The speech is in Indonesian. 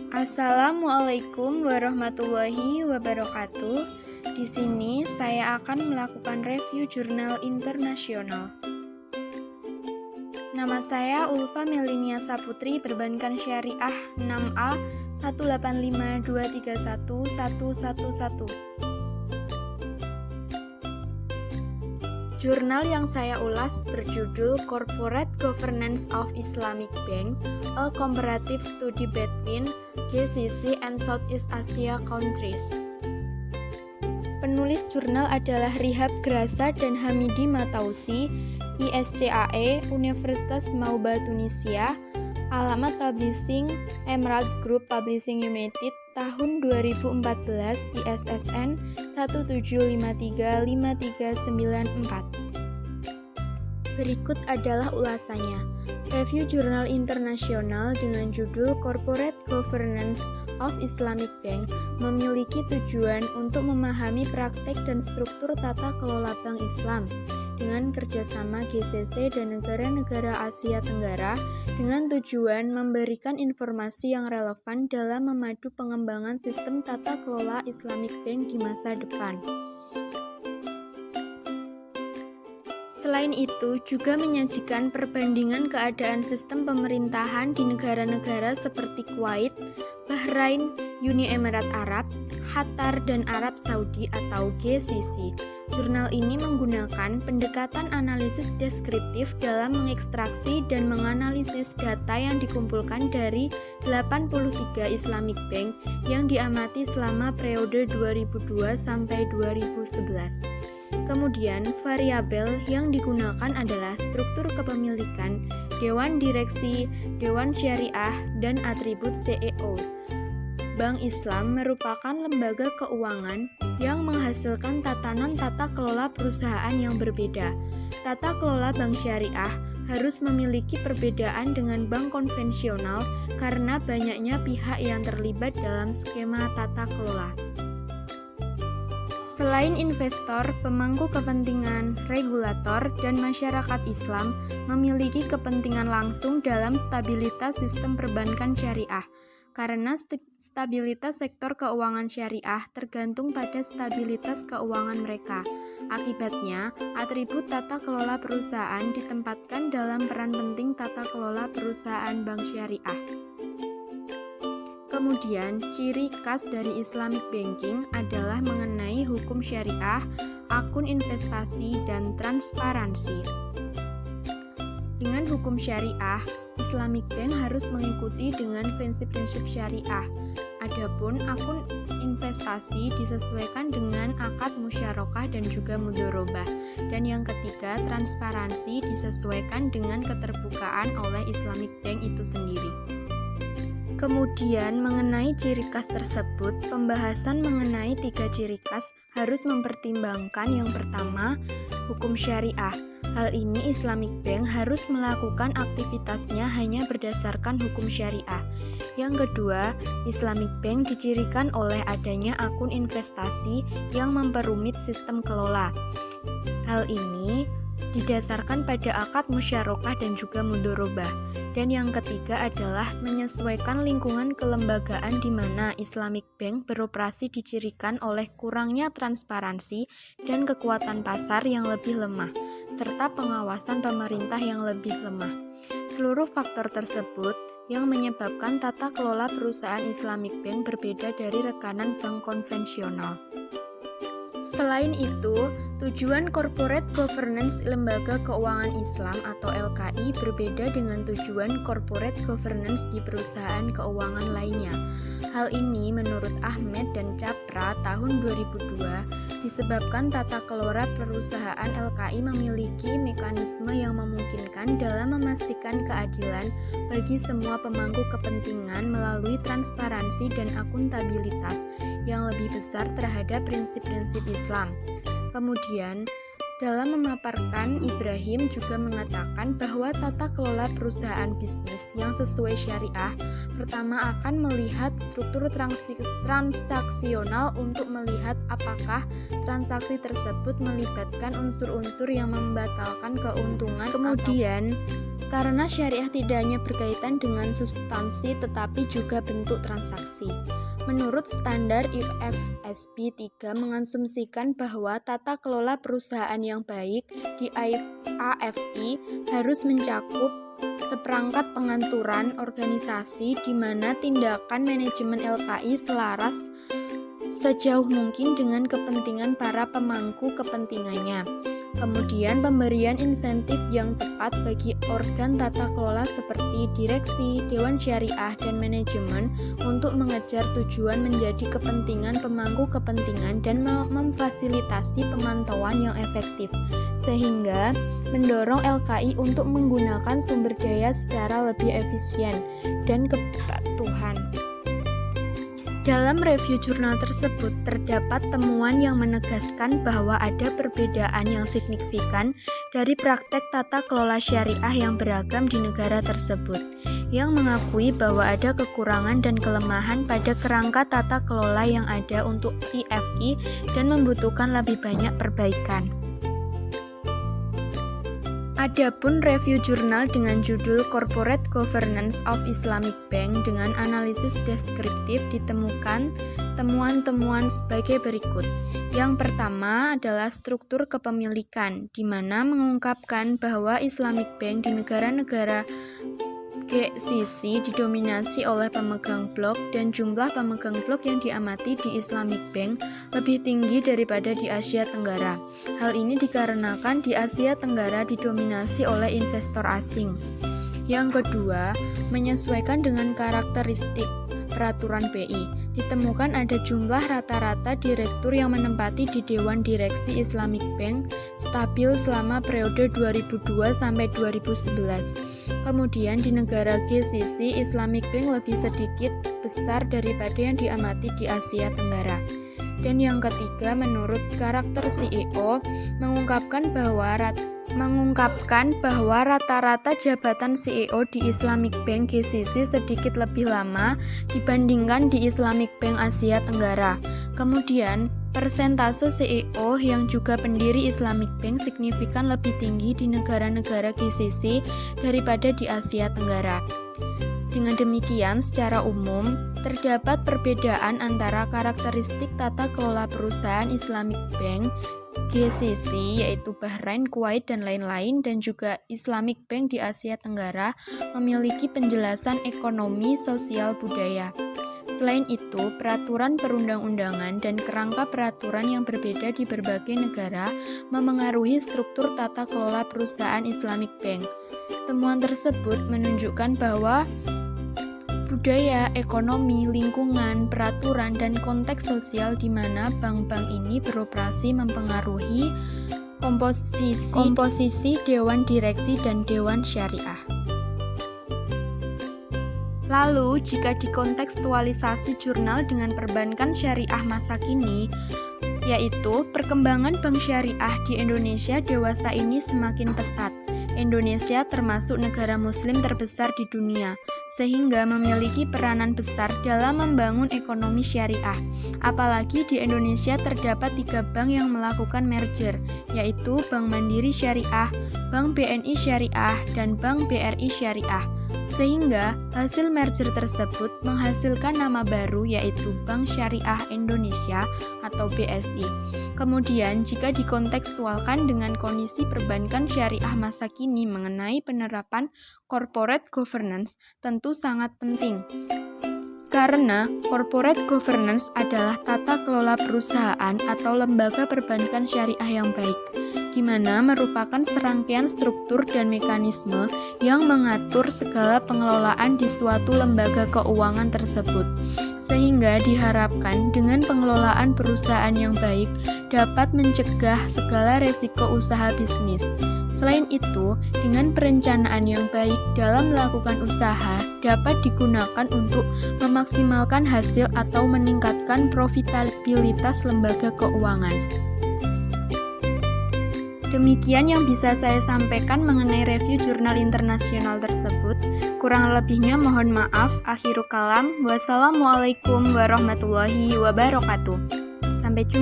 Assalamualaikum warahmatullahi wabarakatuh. Di sini saya akan melakukan review jurnal internasional. Nama saya Ulfa Melinia Saputri, Perbankan Syariah 6A 185231111. Jurnal yang saya ulas berjudul Corporate Governance of Islamic Bank, A Comparative Study Between GCC and Southeast Asia Countries. Penulis jurnal adalah Rihab Grasa dan Hamidi Matausi, ISCAE, Universitas Mauba Tunisia. Alamat publishing Emerald Group Publishing United, tahun 2014, ISSN 175353994. Berikut adalah ulasannya. Review jurnal internasional dengan judul Corporate Governance of Islamic Bank memiliki tujuan untuk memahami praktek dan struktur tata kelola bank Islam dengan kerjasama GCC dan negara-negara Asia Tenggara dengan tujuan memberikan informasi yang relevan dalam memadu pengembangan sistem tata kelola Islamic Bank di masa depan. Selain itu, juga menyajikan perbandingan keadaan sistem pemerintahan di negara-negara seperti Kuwait, Bahrain, Uni Emirat Arab, Qatar, dan Arab Saudi atau GCC. Jurnal ini menggunakan pendekatan analisis deskriptif dalam mengekstraksi dan menganalisis data yang dikumpulkan dari 83 Islamic Bank yang diamati selama periode 2002 sampai 2011. Kemudian, variabel yang digunakan adalah struktur kepemilikan, dewan direksi, dewan syariah, dan atribut CEO. Bank Islam merupakan lembaga keuangan yang menghasilkan tatanan tata kelola perusahaan yang berbeda. Tata kelola bank syariah harus memiliki perbedaan dengan bank konvensional karena banyaknya pihak yang terlibat dalam skema tata kelola. Selain investor, pemangku kepentingan, regulator, dan masyarakat Islam memiliki kepentingan langsung dalam stabilitas sistem perbankan syariah, karena stabilitas sektor keuangan syariah tergantung pada stabilitas keuangan mereka. Akibatnya, atribut tata kelola perusahaan ditempatkan dalam peran penting tata kelola perusahaan bank syariah. Kemudian, ciri khas dari Islamic Banking adalah mengenai hukum syariah, akun investasi, dan transparansi. Dengan hukum syariah, Islamic Bank harus mengikuti dengan prinsip-prinsip syariah. Adapun akun investasi disesuaikan dengan akad musyarakah dan juga mudharabah. Dan yang ketiga, transparansi disesuaikan dengan keterbukaan oleh Islamic Bank itu sendiri. Kemudian, mengenai ciri khas tersebut, pembahasan mengenai 3 ciri khas harus mempertimbangkan yang pertama, hukum syariah. Hal ini Islamic Bank harus melakukan aktivitasnya hanya berdasarkan hukum syariah. Yang kedua, Islamic Bank dicirikan oleh adanya akun investasi yang memperumit sistem kelola. Hal ini didasarkan pada akad musyarakah dan juga mudharabah. Dan yang ketiga adalah menyesuaikan lingkungan kelembagaan di mana Islamic Bank beroperasi dicirikan oleh kurangnya transparansi dan kekuatan pasar yang lebih lemah, serta pengawasan pemerintah yang lebih lemah. Seluruh faktor tersebut yang menyebabkan tata kelola perusahaan Islamic Bank berbeda dari rekanan bank konvensional. Selain itu, tujuan Corporate Governance Lembaga Keuangan Islam atau LKI berbeda dengan tujuan Corporate Governance di perusahaan keuangan lainnya. Hal ini menurut Ahmed dan Capra tahun 2002 disebabkan tata kelola perusahaan LKI memiliki mekanisme yang memungkinkan dalam memastikan keadilan bagi semua pemangku kepentingan melalui transparansi dan akuntabilitas yang lebih besar terhadap prinsip-prinsip Islam. Kemudian, dalam memaparkan, Ibrahim juga mengatakan bahwa tata kelola perusahaan bisnis yang sesuai syariah pertama akan melihat struktur transaksional untuk melihat apakah transaksi tersebut melibatkan unsur-unsur yang membatalkan keuntungan. Kemudian, Karena syariah tidak hanya berkaitan dengan substansi tetapi juga bentuk transaksi. Menurut standar IFSP 3 mengasumsikan bahwa tata kelola perusahaan yang baik di AFI harus mencakup seperangkat pengaturan organisasi di mana tindakan manajemen LKI selaras sejauh mungkin dengan kepentingan para pemangku kepentingannya. Kemudian pemberian insentif yang tepat bagi organ tata kelola seperti direksi, dewan syariah, dan manajemen untuk mengejar tujuan menjadi kepentingan pemangku kepentingan dan memfasilitasi pemantauan yang efektif, sehingga mendorong LKI untuk menggunakan sumber daya secara lebih efisien dan kepatuhan. Dalam review jurnal tersebut, terdapat temuan yang menegaskan bahwa ada perbedaan yang signifikan dari praktek tata kelola syariah yang beragam di negara tersebut, yang mengakui bahwa ada kekurangan dan kelemahan pada kerangka tata kelola yang ada untuk IFI dan membutuhkan lebih banyak perbaikan. Adapun review jurnal dengan judul Corporate Governance of Islamic Bank dengan analisis deskriptif ditemukan temuan-temuan sebagai berikut. Yang pertama adalah struktur kepemilikan, di mana mengungkapkan bahwa Islamic Bank di negara-negara GCC didominasi oleh pemegang blok dan jumlah pemegang blok yang diamati di Islamic Bank lebih tinggi daripada di Asia Tenggara. Hal ini dikarenakan di Asia Tenggara didominasi oleh investor asing. Yang kedua, menyesuaikan dengan karakteristik peraturan BI. Ditemukan ada jumlah rata-rata direktur yang menempati di Dewan Direksi Islamic Bank stabil selama periode 2002 sampai 2011. Kemudian di negara GCC, Islamic Bank lebih sedikit besar daripada yang diamati di Asia Tenggara. Dan yang ketiga, menurut karakter CEO, mengungkapkan bahwa rata-rata jabatan CEO di Islamic Bank GCC sedikit lebih lama dibandingkan di Islamic Bank Asia Tenggara. Kemudian, persentase CEO yang juga pendiri Islamic Bank signifikan lebih tinggi di negara-negara GCC daripada di Asia Tenggara. Dengan demikian, secara umum, terdapat perbedaan antara karakteristik tata kelola perusahaan Islamic Bank GCC, yaitu Bahrain, Kuwait, dan lain-lain, dan juga Islamic Bank di Asia Tenggara memiliki penjelasan ekonomi, sosial, budaya. Selain itu, peraturan perundang-undangan dan kerangka peraturan yang berbeda di berbagai negara memengaruhi struktur tata kelola perusahaan Islamic Bank. Temuan tersebut menunjukkan bahwa budaya, ekonomi, lingkungan, peraturan, dan konteks sosial di mana bank-bank ini beroperasi mempengaruhi komposisi Dewan Direksi dan Dewan Syariah. Lalu, jika dikontekstualisasi jurnal dengan perbankan syariah masa kini, yaitu perkembangan bank syariah di Indonesia dewasa ini semakin pesat. Indonesia termasuk negara muslim terbesar di dunia, sehingga memiliki peranan besar dalam membangun ekonomi syariah. Apalagi di Indonesia terdapat 3 bank yang melakukan merger, yaitu Bank Mandiri Syariah, Bank BNI Syariah, dan Bank BRI Syariah. Sehingga hasil merger tersebut menghasilkan nama baru, yaitu Bank Syariah Indonesia atau BSI. Kemudian, jika dikontekstualkan dengan kondisi perbankan syariah masa kini mengenai penerapan corporate governance, tentu sangat penting. Karena corporate governance adalah tata kelola perusahaan atau lembaga perbankan syariah yang baik, di mana merupakan serangkaian struktur dan mekanisme yang mengatur segala pengelolaan di suatu lembaga keuangan tersebut. Sehingga diharapkan dengan pengelolaan perusahaan yang baik dapat mencegah segala resiko usaha bisnis. Selain itu, dengan perencanaan yang baik dalam melakukan usaha dapat digunakan untuk memaksimalkan hasil atau meningkatkan profitabilitas lembaga keuangan. Demikian yang bisa saya sampaikan mengenai review jurnal internasional tersebut. Kurang lebihnya mohon maaf. Akhirul kalam. Wassalamualaikum warahmatullahi wabarakatuh. Sampai jumpa.